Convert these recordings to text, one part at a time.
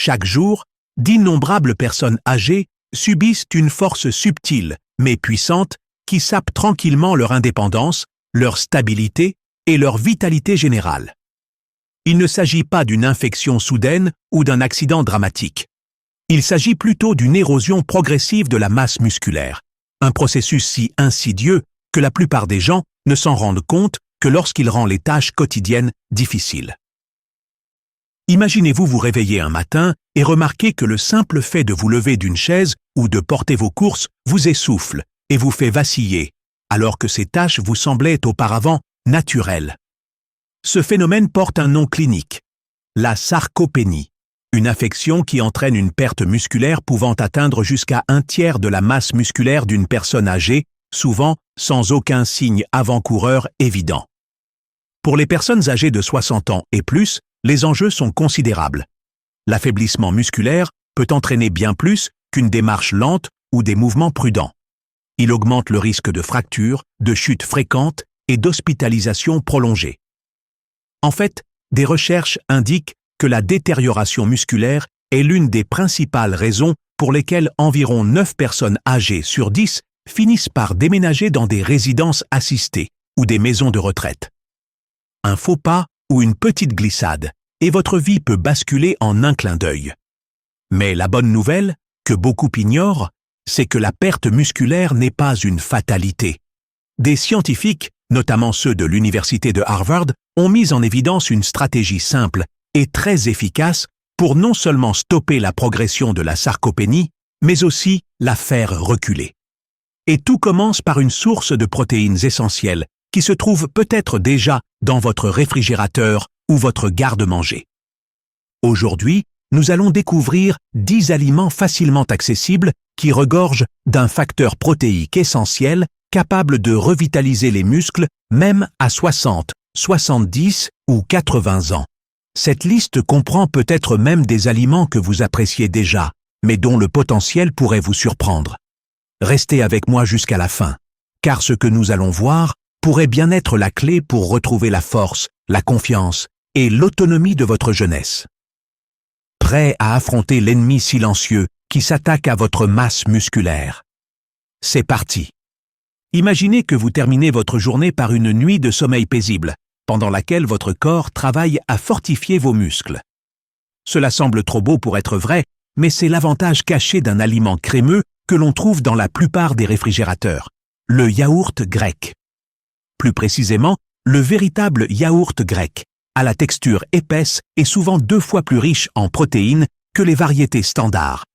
Chaque jour, d'innombrables personnes âgées subissent une force subtile, mais puissante, qui sape tranquillement leur indépendance, leur stabilité et leur vitalité générale. Il ne s'agit pas d'une infection soudaine ou d'un accident dramatique. Il s'agit plutôt d'une érosion progressive de la masse musculaire, un processus si insidieux que la plupart des gens ne s'en rendent compte que lorsqu'il rend les tâches quotidiennes difficiles. Imaginez-vous vous réveiller un matin et remarquer que le simple fait de vous lever d'une chaise ou de porter vos courses vous essouffle et vous fait vaciller, alors que ces tâches vous semblaient auparavant naturelles. Ce phénomène porte un nom clinique, la sarcopénie, une affection qui entraîne une perte musculaire pouvant atteindre jusqu'à 1/3 de la masse musculaire d'une personne âgée, souvent sans aucun signe avant-coureur évident. Pour les personnes âgées de 60 ans et plus, les enjeux sont considérables. L'affaiblissement musculaire peut entraîner bien plus qu'une démarche lente ou des mouvements prudents. Il augmente le risque de fractures, de chutes fréquentes et d'hospitalisation prolongée. En fait, des recherches indiquent que la détérioration musculaire est l'une des principales raisons pour lesquelles environ 9 personnes âgées sur 10 finissent par déménager dans des résidences assistées ou des maisons de retraite. Un faux pas ou une petite glissade, et votre vie peut basculer en un clin d'œil. Mais la bonne nouvelle, que beaucoup ignorent, c'est que la perte musculaire n'est pas une fatalité. Des scientifiques, notamment ceux de l'université de Harvard, ont mis en évidence une stratégie simple et très efficace pour non seulement stopper la progression de la sarcopénie, mais aussi la faire reculer. Et tout commence par une source de protéines essentielles qui se trouve peut-être déjà dans votre réfrigérateur ou votre garde-manger. Aujourd'hui, nous allons découvrir 10 aliments facilement accessibles qui regorgent d'un facteur protéique essentiel capable de revitaliser les muscles même à 60, 70 ou 80 ans. Cette liste comprend peut-être même des aliments que vous appréciez déjà, mais dont le potentiel pourrait vous surprendre. Restez avec moi jusqu'à la fin, car ce que nous allons voir pourrait bien être la clé pour retrouver la force, la confiance et l'autonomie de votre jeunesse. Prêt à affronter l'ennemi silencieux qui s'attaque à votre masse musculaire. C'est parti. Imaginez que vous terminez votre journée par une nuit de sommeil paisible, pendant laquelle votre corps travaille à fortifier vos muscles. Cela semble trop beau pour être vrai, mais c'est l'avantage caché d'un aliment crémeux que l'on trouve dans la plupart des réfrigérateurs, le yaourt grec. Plus précisément, le véritable yaourt grec, à la texture épaisse et souvent 2 fois plus riche en protéines que les variétés standards.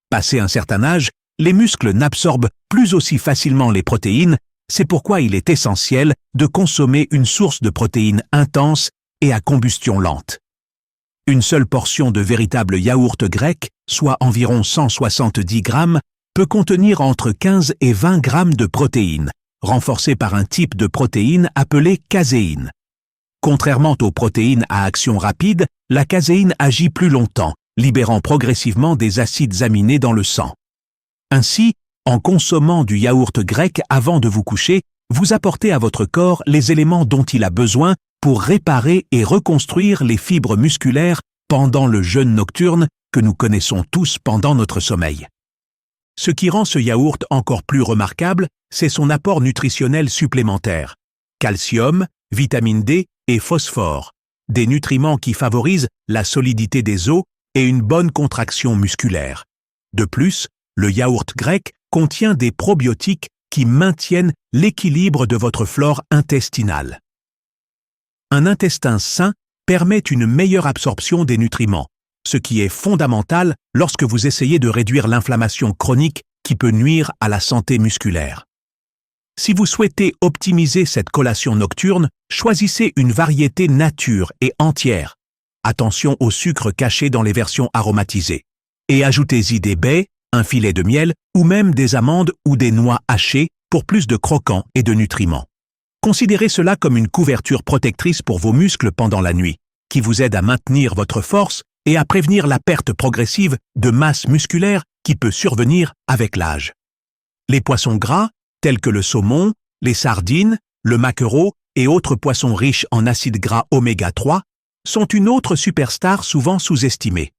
Passé un certain âge, les muscles n'absorbent plus aussi facilement les protéines, c'est pourquoi il est essentiel de consommer une source de protéines intense et à combustion lente. Une seule portion de véritable yaourt grec, soit environ 170 grammes, peut contenir entre 15 et 20 grammes de protéines, renforcées par un type de protéine appelée caséine. Contrairement aux protéines à action rapide, la caséine agit plus longtemps, libérant progressivement des acides aminés dans le sang. Ainsi, en consommant du yaourt grec avant de vous coucher, vous apportez à votre corps les éléments dont il a besoin pour réparer et reconstruire les fibres musculaires pendant le jeûne nocturne que nous connaissons tous pendant notre sommeil. Ce qui rend ce yaourt encore plus remarquable, c'est son apport nutritionnel supplémentaire. Calcium, vitamine D et phosphore, des nutriments qui favorisent la solidité des os et une bonne contraction musculaire. De plus, le yaourt grec contient des probiotiques qui maintiennent l'équilibre de votre flore intestinale. Un intestin sain permet une meilleure absorption des nutriments, ce qui est fondamental lorsque vous essayez de réduire l'inflammation chronique qui peut nuire à la santé musculaire. Si vous souhaitez optimiser cette collation nocturne, choisissez une variété nature et entière. Attention au sucre caché dans les versions aromatisées. Et ajoutez-y des baies, un filet de miel ou même des amandes ou des noix hachées pour plus de croquants et de nutriments. Considérez cela comme une couverture protectrice pour vos muscles pendant la nuit, qui vous aide à maintenir votre force et à prévenir la perte progressive de masse musculaire qui peut survenir avec l'âge. Les poissons gras, tels que le saumon, les sardines, le maquereau et autres poissons riches en acides gras oméga 3, sont une autre superstar souvent sous-estimée.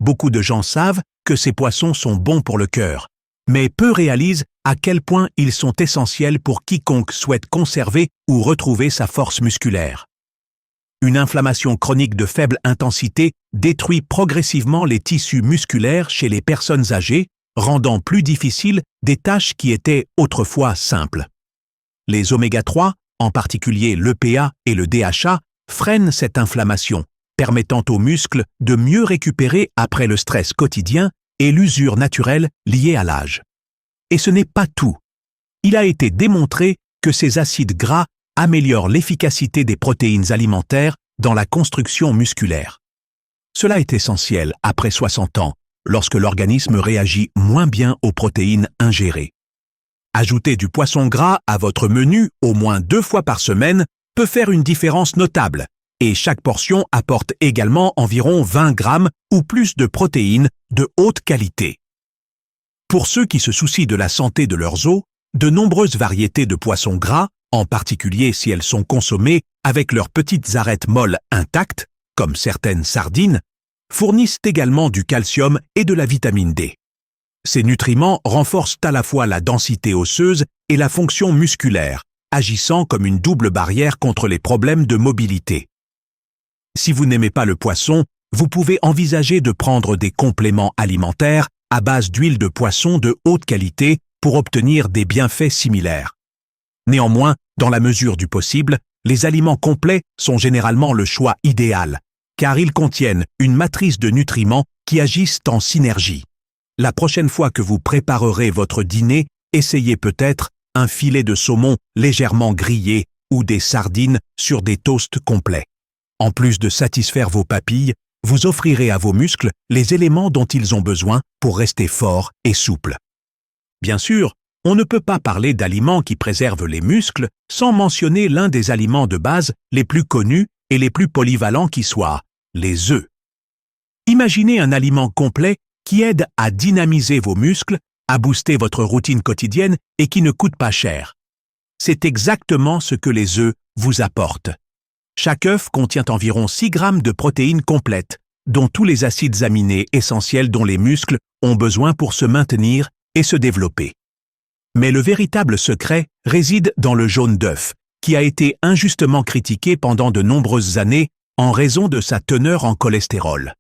Beaucoup de gens savent que ces poissons sont bons pour le cœur, mais peu réalisent à quel point ils sont essentiels pour quiconque souhaite conserver ou retrouver sa force musculaire. Une inflammation chronique de faible intensité détruit progressivement les tissus musculaires chez les personnes âgées, rendant plus difficiles des tâches qui étaient autrefois simples. Les oméga-3, en particulier l'EPA et le DHA, freinent cette inflammation, permettant aux muscles de mieux récupérer après le stress quotidien et l'usure naturelle liée à l'âge. Et ce n'est pas tout. Il a été démontré que ces acides gras améliorent l'efficacité des protéines alimentaires dans la construction musculaire. Cela est essentiel après 60 ans, lorsque l'organisme réagit moins bien aux protéines ingérées. Ajouter du poisson gras à votre menu au moins 2 fois par semaine peut faire une différence notable, et chaque portion apporte également environ 20 grammes ou plus de protéines de haute qualité. Pour ceux qui se soucient de la santé de leurs os, de nombreuses variétés de poissons gras, en particulier si elles sont consommées avec leurs petites arêtes molles intactes, comme certaines sardines, fournissent également du calcium et de la vitamine D. Ces nutriments renforcent à la fois la densité osseuse et la fonction musculaire, agissant comme une double barrière contre les problèmes de mobilité. Si vous n'aimez pas le poisson, vous pouvez envisager de prendre des compléments alimentaires à base d'huile de poisson de haute qualité pour obtenir des bienfaits similaires. Néanmoins, dans la mesure du possible, les aliments complets sont généralement le choix idéal, car ils contiennent une matrice de nutriments qui agissent en synergie. La prochaine fois que vous préparerez votre dîner, essayez peut-être un filet de saumon légèrement grillé ou des sardines sur des toasts complets. En plus de satisfaire vos papilles, vous offrirez à vos muscles les éléments dont ils ont besoin pour rester forts et souples. Bien sûr, on ne peut pas parler d'aliments qui préservent les muscles sans mentionner l'un des aliments de base les plus connus et les plus polyvalents qui soient, les œufs. Imaginez un aliment complet qui aide à dynamiser vos muscles, à booster votre routine quotidienne et qui ne coûte pas cher. C'est exactement ce que les œufs vous apportent. Chaque œuf contient environ 6 grammes de protéines complètes, dont tous les acides aminés essentiels dont les muscles ont besoin pour se maintenir et se développer. Mais le véritable secret réside dans le jaune d'œuf, qui a été injustement critiqué pendant de nombreuses années en raison de sa teneur en cholestérol.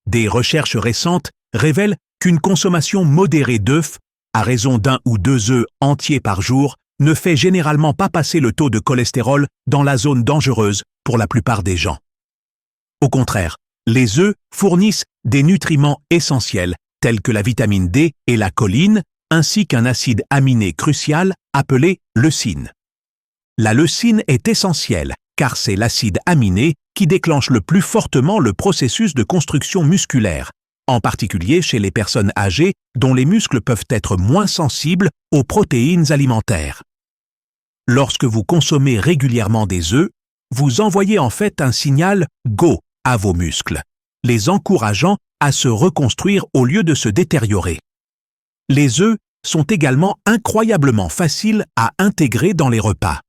Des recherches récentes révèlent qu'une consommation modérée d'œufs, à raison d'1 ou 2 œufs entiers par jour, ne fait généralement pas passer le taux de cholestérol dans la zone dangereuse pour la plupart des gens. Au contraire, les œufs fournissent des nutriments essentiels tels que la vitamine D et la choline, ainsi qu'un acide aminé crucial appelé leucine. La leucine est essentielle car c'est l'acide aminé qui déclenche le plus fortement le processus de construction musculaire, en particulier chez les personnes âgées dont les muscles peuvent être moins sensibles aux protéines alimentaires. Lorsque vous consommez régulièrement des œufs, vous envoyez en fait un signal « go » à vos muscles, les encourageant à se reconstruire au lieu de se détériorer. Les œufs sont également incroyablement faciles à intégrer dans les repas.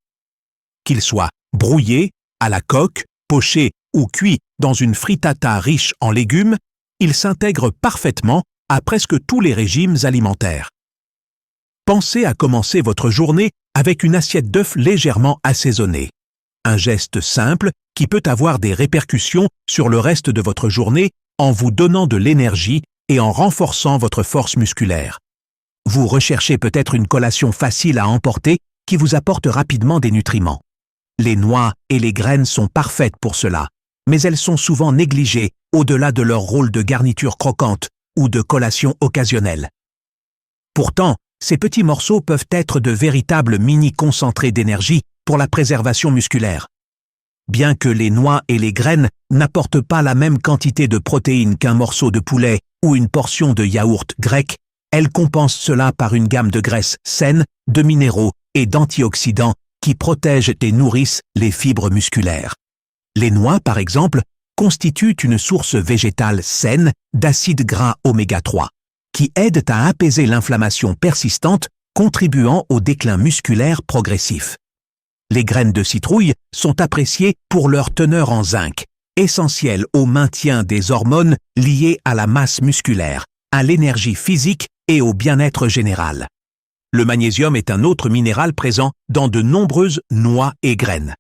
Qu'ils soient brouillés, à la coque, pochés ou cuits dans une frittata riche en légumes, ils s'intègrent parfaitement à presque tous les régimes alimentaires. Pensez à commencer votre journée avec une assiette d'œufs légèrement assaisonnée. Un geste simple qui peut avoir des répercussions sur le reste de votre journée en vous donnant de l'énergie et en renforçant votre force musculaire. Vous recherchez peut-être une collation facile à emporter qui vous apporte rapidement des nutriments. Les noix et les graines sont parfaites pour cela, mais elles sont souvent négligées au-delà de leur rôle de garniture croquante ou de collation occasionnelle. Pourtant, ces petits morceaux peuvent être de véritables mini-concentrés d'énergie pour la préservation musculaire. Bien que les noix et les graines n'apportent pas la même quantité de protéines qu'un morceau de poulet ou une portion de yaourt grec, elles compensent cela par une gamme de graisses saines, de minéraux et d'antioxydants qui protègent et nourrissent les fibres musculaires. Les noix, par exemple, constituent une source végétale saine d'acides gras oméga 3, qui aident à apaiser l'inflammation persistante, contribuant au déclin musculaire progressif. Les graines de citrouille sont appréciées pour leur teneur en zinc, essentiel au maintien des hormones liées à la masse musculaire, à l'énergie physique et au bien-être général. Le magnésium est un autre minéral présent dans de nombreuses noix et graines.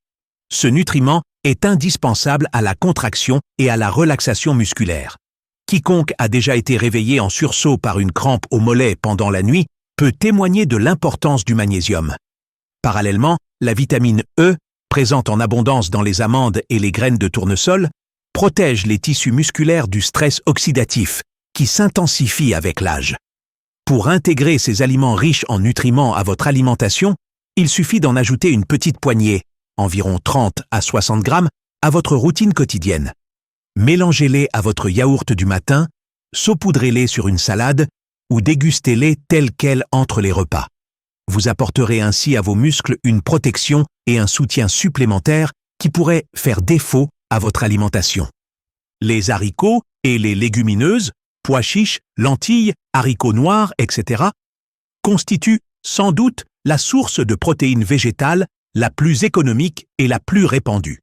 Ce nutriment est indispensable à la contraction et à la relaxation musculaire. Quiconque a déjà été réveillé en sursaut par une crampe au mollet pendant la nuit peut témoigner de l'importance du magnésium. Parallèlement, la vitamine E, présente en abondance dans les amandes et les graines de tournesol, protège les tissus musculaires du stress oxydatif, qui s'intensifie avec l'âge. Pour intégrer ces aliments riches en nutriments à votre alimentation, il suffit d'en ajouter une petite poignée, environ 30 à 60 grammes, à votre routine quotidienne. Mélangez-les à votre yaourt du matin, saupoudrez-les sur une salade ou dégustez-les tels quels entre les repas. Vous apporterez ainsi à vos muscles une protection et un soutien supplémentaire qui pourrait faire défaut à votre alimentation. Les haricots et les légumineuses, pois chiches, lentilles, haricots noirs, etc., constituent sans doute la source de protéines végétales la plus économique et la plus répandue.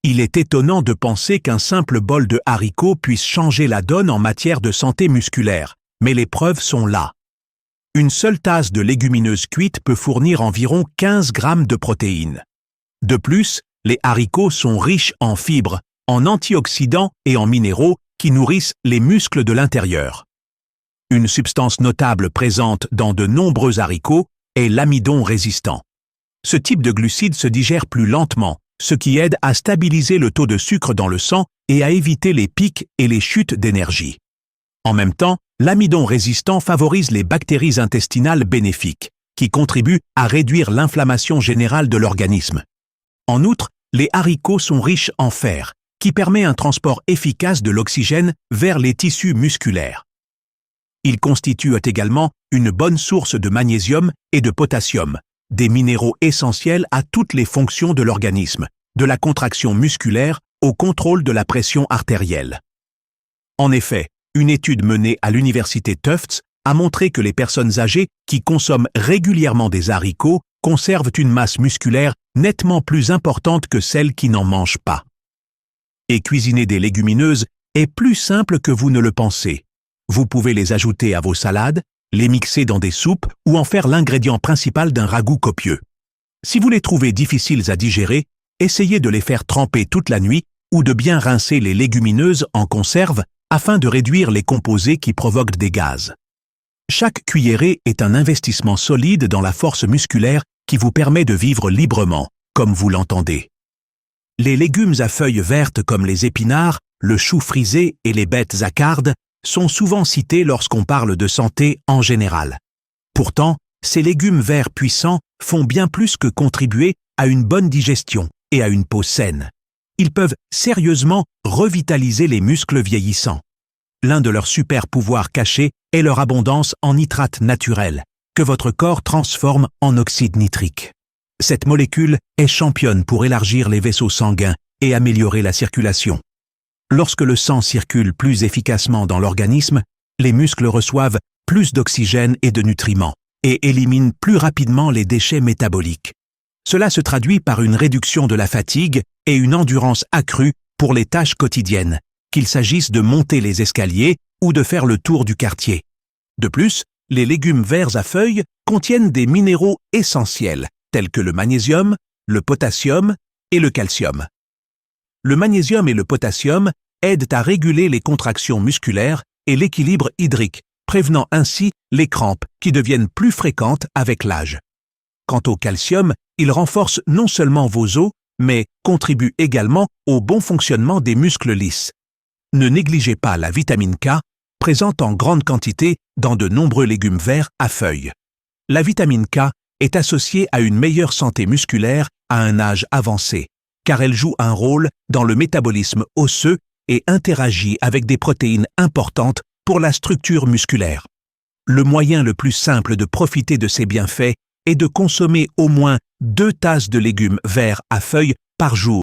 Il est étonnant de penser qu'un simple bol de haricots puisse changer la donne en matière de santé musculaire, mais les preuves sont là. Une seule tasse de légumineuses cuites peut fournir environ 15 grammes de protéines. De plus, les haricots sont riches en fibres, en antioxydants et en minéraux qui nourrissent les muscles de l'intérieur. Une substance notable présente dans de nombreux haricots est l'amidon résistant. Ce type de glucides se digère plus lentement, ce qui aide à stabiliser le taux de sucre dans le sang et à éviter les pics et les chutes d'énergie. En même temps, l'amidon résistant favorise les bactéries intestinales bénéfiques, qui contribuent à réduire l'inflammation générale de l'organisme. En outre, les haricots sont riches en fer, qui permet un transport efficace de l'oxygène vers les tissus musculaires. Ils constituent également une bonne source de magnésium et de potassium, des minéraux essentiels à toutes les fonctions de l'organisme, de la contraction musculaire au contrôle de la pression artérielle. En effet, une étude menée à l'université Tufts a montré que les personnes âgées qui consomment régulièrement des haricots conservent une masse musculaire nettement plus importante que celles qui n'en mangent pas. Et cuisiner des légumineuses est plus simple que vous ne le pensez. Vous pouvez les ajouter à vos salades, les mixer dans des soupes ou en faire l'ingrédient principal d'un ragoût copieux. Si vous les trouvez difficiles à digérer, essayez de les faire tremper toute la nuit ou de bien rincer les légumineuses en conserve afin de réduire les composés qui provoquent des gaz. Chaque cuillerée est un investissement solide dans la force musculaire qui vous permet de vivre librement, comme vous l'entendez. Les légumes à feuilles vertes comme les épinards, le chou frisé et les bêtes à cardes sont souvent cités lorsqu'on parle de santé en général. Pourtant, ces légumes verts puissants font bien plus que contribuer à une bonne digestion et à une peau saine. Ils peuvent sérieusement revitaliser les muscles vieillissants. L'un de leurs super pouvoirs cachés est leur abondance en nitrate naturel, que votre corps transforme en oxyde nitrique. Cette molécule est championne pour élargir les vaisseaux sanguins et améliorer la circulation. Lorsque le sang circule plus efficacement dans l'organisme, les muscles reçoivent plus d'oxygène et de nutriments et éliminent plus rapidement les déchets métaboliques. Cela se traduit par une réduction de la fatigue et une endurance accrue pour les tâches quotidiennes, qu'il s'agisse de monter les escaliers ou de faire le tour du quartier. De plus, les légumes verts à feuilles contiennent des minéraux essentiels tels que le magnésium, le potassium et le calcium. Le magnésium et le potassium aident à réguler les contractions musculaires et l'équilibre hydrique, prévenant ainsi les crampes qui deviennent plus fréquentes avec l'âge. Quant au calcium, il renforce non seulement vos os, mais contribue également au bon fonctionnement des muscles lisses. Ne négligez pas la vitamine K, présente en grande quantité dans de nombreux légumes verts à feuilles. La vitamine K est associée à une meilleure santé musculaire à un âge avancé, car elle joue un rôle dans le métabolisme osseux et interagit avec des protéines importantes pour la structure musculaire. Le moyen le plus simple de profiter de ces bienfaits est de consommer au moins 2 tasses de légumes verts à feuilles par jour